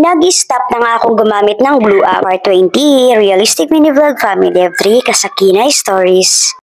Nag-stop na nga akong gumamit ng Blue App. Part 20, Realistic Mini Vlog Family of 3, Kasakina Stories.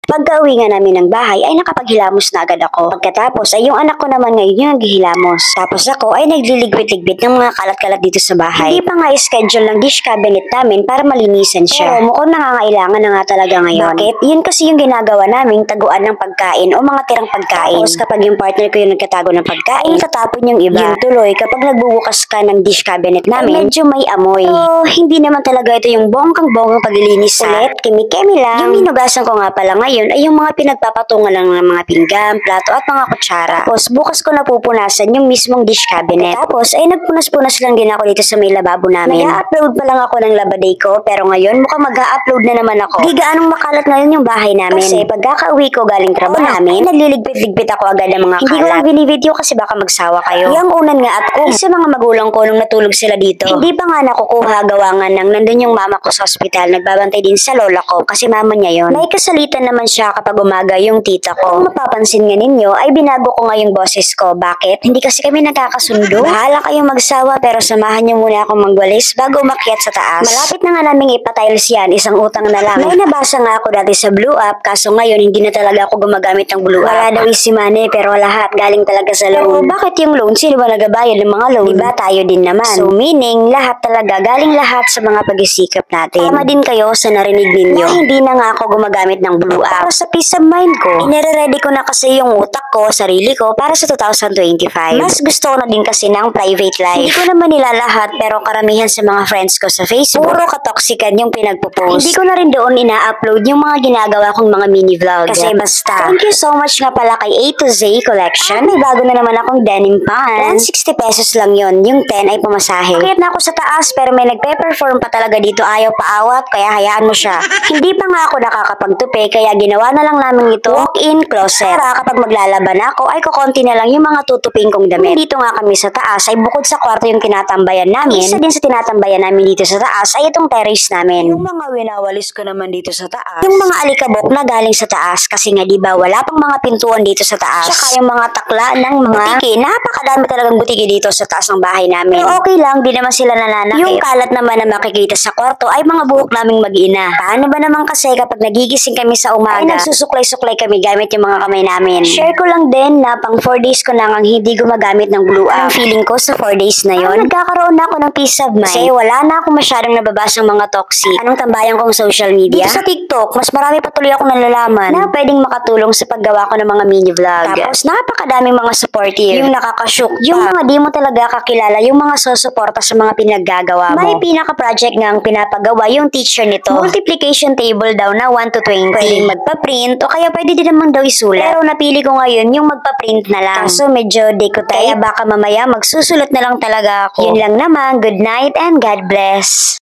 Pagka-uwi nga namin ng bahay ay nakapaghilamos na agad ako. Pagkatapos ay yung anak ko naman ngayon yung naghihilamos. Tapos ako ay nagliligpit-ligbit ng mga kalat-kalat dito sa bahay. Hindi pa nga schedule ng dish cabinet namin para malinisan siya. Pero mukhang nangangailangan na nga talaga ngayon. Bakit? Yun kasi yung ginagawa naming taguan ng pagkain o mga tirang pagkain. Tapos kapag yung partner ko yung nagkatago ng pagkain, tatapon yung iba. Yun tuloy, kapag nagbubukas ka ng dish cabinet namin, medyo may amoy. So, hindi naman talaga ito yung bongkang-bongkang paglilinis ulit. Kemi-kemi lang. Yung hinugasan ko nga pala ngayon ay yung mga pinagpapatungan lang ng mga pinggan, plato at mga kutsara. Tapos bukas ko napupunasan yung mismong dish cabinet. Tapos ay nagpunas-punas lang din ako dito sa may lababo namin. Nag-upload pa lang ako ng labaday ko pero ngayon mukhang mag-upload na naman ako. Di gaanong makalat ngayon yung bahay namin. Kasi pagkaka-uwi ko galing trabaho namin, nagliligpit-ligpit ako agad ng mga kalat. Hindi ko lang binivideo kasi baka magsawa kayo. Yung unan nga at kung isa mga magulang ko nung natulog sila dito. Hindi pa nga nakukuha gawangan ng nandun yung mama ko sa ospital. Nagbabantay din sa lola ko kasi mama niya yon. May kasalitan naman siya kapag umaga yung tita ko. Kung mapapansin nga ninyo, ay binago ko nga yung boses ko. Bakit? Hindi kasi kami nagkakasundo. Bahala kayong magsawa pero samahan niyo muna akong magwalis bago umakyat sa taas. Malapit na nga naming ipatiles yan, isang utang na lang. May nabasa nga ako dati sa Blue App, kaso ngayon hindi na talaga ako gumagamit ng Blue App. Wala daw si money pero lahat galing talaga sa loan. Pero bakit yung loan? Sino ba nagabayad ng mga loan? Diba tayo din naman? So meaning, lahat talaga, galing lahat sa mga pag-isikap natin. Tama din kayo sa narinig ninyo. Hindi na nga ako gumagamit ng Blue App. Para sa peace of mind ko, inire-ready ko na kasi yung utak ko, sarili ko, para sa 2025. Mas gusto ko na din kasi ng private life. Hindi ko naman nila lahat, pero karamihan sa mga friends ko sa Facebook, puro katoksikan yung pinagpo-post. Hindi ko na rin doon ina-upload yung mga ginagawa kong mga mini vlog. Kasi basta. Thank you so much nga pala kay A to Z Collection. May bago na naman akong denim pants. 160 pesos lang yon. Yung 10 ay pumasahe. Kaya na ako sa taas, pero may nagpe-perform pa talaga dito, ayaw paawat, kaya hayaan mo siya. Hindi pa nga ako nakakapagtupi, kaya ginawa na lang namin ito walk-in closet. Para kapag maglalaban ako, ay kukonti na lang yung mga tutuping kong damit. Dito nga kami sa taas, ay bukod sa kwarto yung tinatambayan namin, isa din sa tinatambayan namin dito sa taas, ay itong terrace namin. Yung mga winawalis ko naman dito sa taas, yung mga alikabok na galing sa taas, kasi nga diba wala pang mga pintuan dito sa taas. Tsaka yung mga takla ng mga butiki, napakadami talagang butiki dito sa taas ng bahay namin. Pero okay lang, di naman sila nananakit. Yung kalat naman na makikita sa kwarto ay mga buhok naming mag-ina. Paano ba naman kasi kapag nagigising kami sa umaga, ay nagsusuklay-suklay kami gamit yung mga kamay namin. Share ko lang din na pang 4 days ko nang hindi gumagamit ng Blue App. Ang feeling ko sa 4 days na yon, nagkakaroon na ako ng peace of mind. Kasi wala na ako masyadong nababasang mga toxic. Anong tambayan kong social media? Dito sa TikTok, mas marami patuloy akong nalalaman na pwedeng makatulong sa paggawa ko ng mga mini vlog. Tapos napakadaming mga supportive. Yung nakakashook. Yung mga di mo talaga kakilala, yung mga susuporta sa mga pinaggagawa mo. May pinaka-project nga ang pinapagawa yung teacher nito. Multiplication table daw na 1 to 20. Pwedeng magpa-print o kaya pwede din naman daw isulat. Pero napili ko ngayon yung magpa-print na lang. Kaso medyo deco type. Kaya baka mamaya magsusulat na lang talaga ako. Yun lang naman. Good night and God bless.